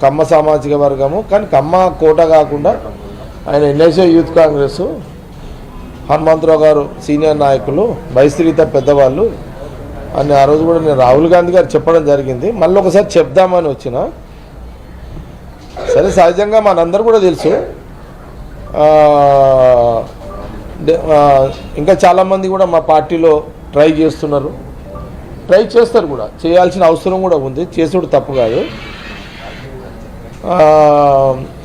కమ్మ సామాజిక వర్గము, కానీ కమ్మ కోట కాకుండా ఆయన ఎన్ఎస్ఏ యూత్ కాంగ్రెస్ హనుమంతరావు గారు సీనియర్ నాయకులు, బైస్త్రీత పెద్దవాళ్ళు అని ఆ రోజు కూడా నేను రాహుల్ గాంధీ గారు చెప్పడం జరిగింది. మళ్ళీ ఒకసారి చెప్దామని వచ్చిన. సరే, సహజంగా మనందరూ కూడా తెలుసు, ఇంకా చాలామంది కూడా మా పార్టీలో ట్రై చేస్తున్నారు, ట్రై చేస్తారు కూడా, చేయాల్సిన అవసరం కూడా ఉంది, చేసుడు తప్పు కాదు.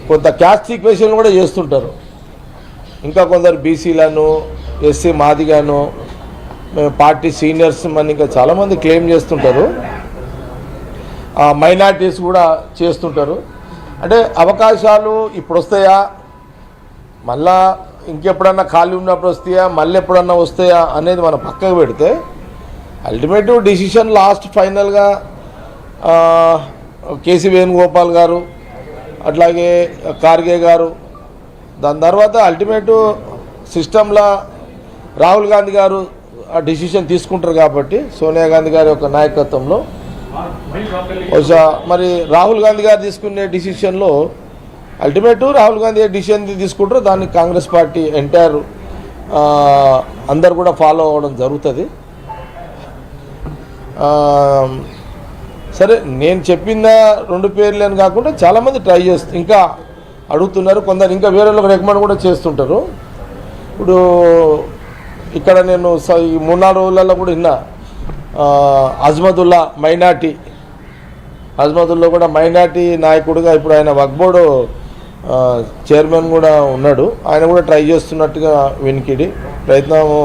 కొంత క్యాస్ట్ ఈక్వేషన్ కూడా చేస్తుంటారు. ఇంకా కొందరు బీసీలను, ఎస్సీ మాదిగాను, మేము పార్టీ సీనియర్స్ అని ఇంకా చాలామంది క్లెయిమ్ చేస్తుంటారు. మైనార్టీస్ కూడా చేస్తుంటారు. అంటే అవకాశాలు ఇప్పుడు వస్తాయా, మళ్ళా ఇంకెప్పుడన్నా ఖాళీ ఉన్నప్పుడు వస్తాయా, మళ్ళీ ఎప్పుడన్నా వస్తాయా అనేది మనం పక్కకు పెడితే, అల్టిమేటివ్ డిసిషన్ లాస్ట్ ఫైనల్గా కేసీ వేణుగోపాల్ గారు, అట్లాగే ఖార్గే గారు, దాని తర్వాత అల్టిమేటివ్ సిస్టంలో రాహుల్ గాంధీ గారు ఆ డిసిషన్ తీసుకుంటారు. కాబట్టి సోనియా గాంధీ గారి యొక్క నాయకత్వంలో బహుశా మరి రాహుల్ గాంధీ గారు తీసుకునే డిసిషన్లో అల్టిమేటివ్ రాహుల్ గాంధీ డిసిషన్ తీసుకుంటారు, దాన్ని కాంగ్రెస్ పార్టీ ఎంటైర్ అందరు కూడా ఫాలో అవ్వడం జరుగుతుంది. సరే, నేను చెప్పిన 2 పేర్లేని కాకుండా చాలామంది ట్రై చేస్తూ ఇంకా అడుగుతున్నారు. కొందరు ఇంకా వేరే వాళ్ళకి రికమెండ్ కూడా చేస్తుంటారు. ఇప్పుడు ఇక్కడ నేను ఈ 3-4 రోజులలో కూడా విన్నా, అజ్మదుల్లా మైనార్టీ, అజ్మదుల్లా కూడా మైనార్టీ నాయకుడిగా ఇప్పుడు ఆయన వక్ఫ్ బోర్డు చైర్మన్ కూడా ఉన్నాడు. ఆయన కూడా ట్రై చేస్తున్నట్టుగా వినికిడి ప్రయత్నము,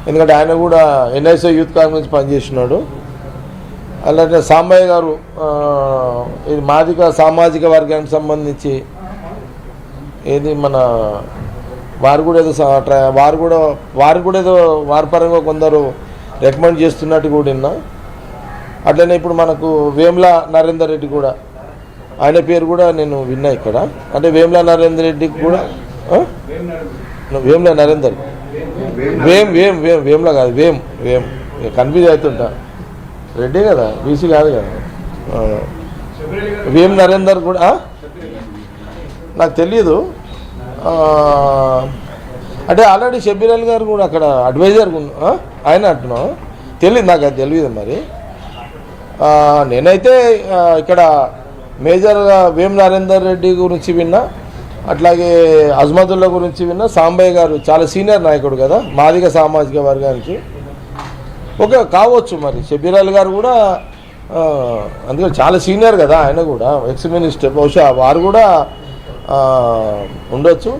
ఎందుకంటే ఆయన కూడా ఎన్ఎస్ఏ యూత్ కాంగ్రెస్ పనిచేస్తున్నాడు. అలాగే సాంబయ్య గారు ఇది మాదిక సామాజిక వర్గానికి సంబంధించి ఏది మన వారు కూడా ఏదో వారి పరంగా కొందరు రికమెండ్ చేస్తున్నట్టు కూడా విన్నా. అట్లనే ఇప్పుడు మనకు వేముల నరేందర్ రెడ్డి కూడా, ఆయన పేరు కూడా నేను విన్నా ఇక్కడ. అంటే వేముల నరేందర్ రెడ్డికి కూడా వేముల నరేందర్ వేముల కాదు, వేమ్ కన్ఫ్యూజ్ అవుతుంటా, రెడ్డి కదా, బీసీ కాదు కదా. వేమ్ నరేందర్ కూడా నాకు తెలియదు. అంటే ఆల్రెడీ షబ్బీర్ అలీ గారు కూడా అక్కడ అడ్వైజర్ ఆయన అంటున్నాం, తెలియదు నాకు, అది తెలియదు. మరి నేనైతే ఇక్కడ మేజర్గా వేమ్ నరేందర్ రెడ్డి గురించి విన్నా, అట్లాగే అజ్మదుల్లా గురించి విన్నా. సాంబయ్య గారు చాలా సీనియర్ నాయకుడు కదా మాదిగ సామాజిక వర్గానికి, ఓకే కావచ్చు. మరి షబ్బీర్ అలీ గారు కూడా అందుకని చాలా సీనియర్ కదా, ఆయన కూడా ఎక్స్ మినిస్టర్, బహుశా వారు కూడా ఉండొచ్చు.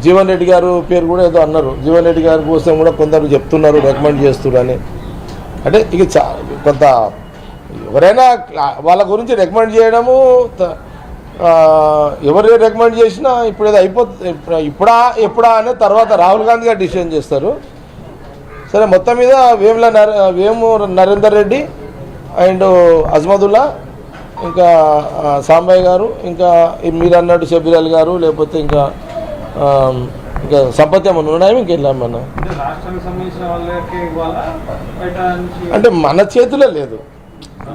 జీవన్ రెడ్డి గారు పేరు కూడా ఏదో అన్నారు, జీవన్ రెడ్డి గారి కోసం కూడా కొందరు చెప్తున్నారు, రికమెండ్ చేస్తున్నారు అని. అంటే ఇక కొంత ఎవరైనా వాళ్ళ గురించి రికమెండ్ చేయడము, ఎవరు రికమెండ్ చేసినా ఇప్పుడు ఏదో అయిపోతుంది, ఎప్పుడా అనే తర్వాత రాహుల్ గాంధీ గారు డిసిషన్ చేస్తారు. సరే, మొత్తం మీద వేము నరేందర్ రెడ్డి అండ్ అజ్మదుల్లా, ఇంకా సాంబయ్య గారు, ఇంకా మీరు అన్నట్టు షబ్బీర్ అలీ గారు, లేకపోతే ఇంకా సంపత్తి ఏమన్నా ఉన్నాయి ఇంకెళ్ళామన్నా. అంటే మన చేతిలో లేదు,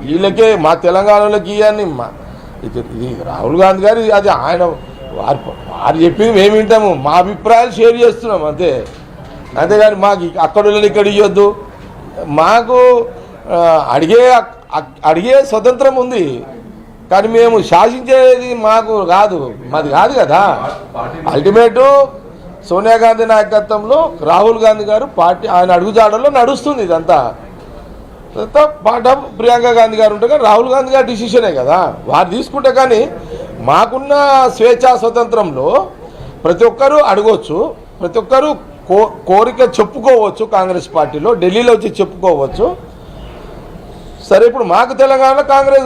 వీళ్ళకే మా తెలంగాణలోకి ఇవన్నీ ఇది రాహుల్ గాంధీ గారు, అది ఆయన వారు చెప్పింది మేము వింటాము, మా అభిప్రాయాలు షేర్ చేస్తున్నాం అంతే. అంతేగాని మాకు అక్కడ ఇక్కడ ఇవ్వద్దు, మాకు అడిగే స్వతంత్రం ఉంది, కానీ మేము శాసించేది మాకు కాదు, మాది కాదు కదా. అల్టిమేటు సోనియా గాంధీ నాయకత్వంలో రాహుల్ గాంధీ గారు పార్టీ ఆయన అడుగుజాడల్లో నడుస్తుంది. ఇదంతా పార్ట్ ఆఫ్ ప్రియాంక గాంధీ గారు ఉంటే కానీ రాహుల్ గాంధీ గారి డిసిషనే కదా, వారు తీసుకుంటే. కానీ మాకున్న స్వేచ్ఛా స్వతంత్రంలో ప్రతి ఒక్కరూ అడగవచ్చు, ప్రతి ఒక్కరూ కోరిక చెప్పుకోవచ్చు. కాంగ్రెస్ పార్టీలో ఢిల్లీలో వచ్చి చెప్పుకోవచ్చు. సరే, ఇప్పుడు మాకు తెలంగాణలో కాంగ్రెస్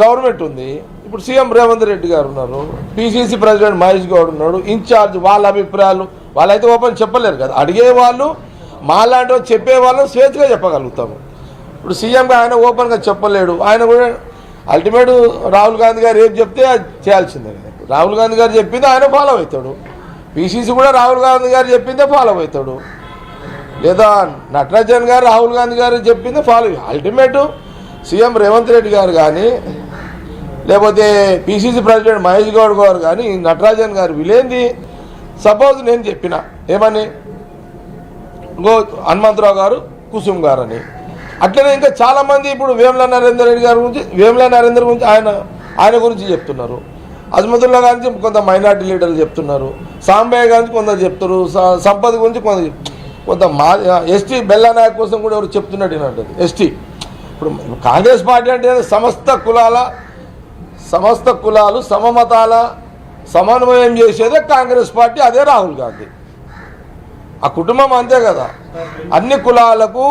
గవర్నమెంట్ ఉంది. ఇప్పుడు సీఎం రేవంత్ రెడ్డి గారు ఉన్నారు, పిసిసి ప్రెసిడెంట్ మహేష్ గౌడ్ ఉన్నాడు, ఇన్ఛార్జ్. వాళ్ళ అభిప్రాయాలు వాళ్ళైతే ఓపెన్ చెప్పలేరు కదా, అడిగేవాళ్ళు మాలాంటి చెప్పేవాళ్ళం స్వేచ్ఛగా చెప్పగలుగుతాము. ఇప్పుడు సీఎంగా ఆయన ఓపెన్గా చెప్పలేడు. ఆయన కూడా అల్టిమేట్ రాహుల్ గాంధీ గారు ఏం చెప్తే అది చేయాల్సిందే. రాహుల్ గాంధీ గారు చెప్పింది ఆయన ఫాలో అవుతాడు, పిసిసి కూడా రాహుల్ గాంధీ గారు చెప్పిందే ఫాలో అవుతాడు, లేదా నటరాజన్ గారు రాహుల్ గాంధీ గారు చెప్పిందే follow. Ultimate CM Revanth Reddy గారు కానీ లేకపోతే పిసిసి ప్రెసిడెంట్ మహేష్ గౌడ్ గారు కానీ నటరాజన్ గారు వీళ్ళేంది సపోజ్ నేను చెప్పిన ఏమని ఇంకో హనుమంతరావు గారు కుసుమ్ గారు అని అట్లనే ఇంకా చాలామంది ఇప్పుడు వేముల నరేందర్ రెడ్డి గారి గురించి వేముల నరేందర్ గురించి ఆయన గురించి చెప్తున్నారు. అజ్మతుల్లా గారి కొంత మైనార్టీ లీడర్లు చెప్తున్నారు. సాంబయ్య గారి కొందరు చెప్తారు. సంపద గురించి కొంత ఎస్టీ బెల్లా నాయక్ కోసం కూడా ఎవరు చెప్తున్నట్టు అంటారు. ఎస్టీ ఇప్పుడు కాంగ్రెస్ పార్టీ అంటే సమస్త కులాలు సమమతాల సమన్వయం చేసేదే కాంగ్రెస్ పార్టీ, అదే రాహుల్ గాంధీ. ఆ కుటుంబం అంతే కదా, అన్ని కులాలకు